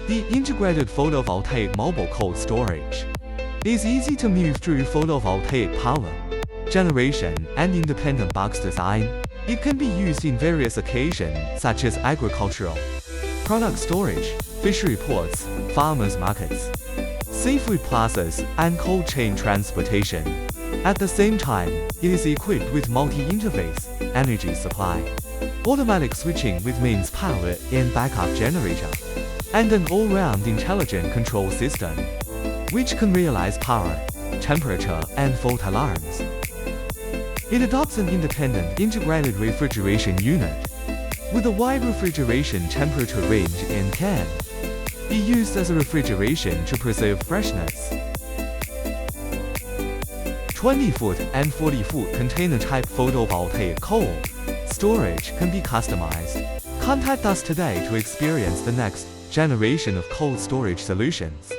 The integrated photovoltaic mobile cold storage is easy to move through photovoltaic power generation and independent box design. It can be used in various occasions such as agricultural, product storage, fishery ports, farmers markets, seafood plazas, and cold chain transportation. At the same time, it is equipped with multi-interface energy supply, automatic switching with mains power and backup generator, and an all-round intelligent control system, which can realize power, temperature, and fault alarms. It adopts an independent integrated refrigeration unit with a wide refrigeration temperature range and can be used as a refrigeration to preserve freshness. 20-foot and 40-foot container-type photovoltaic cold storage can be customized. Contact us today to experience the next generation of cold storage solutions.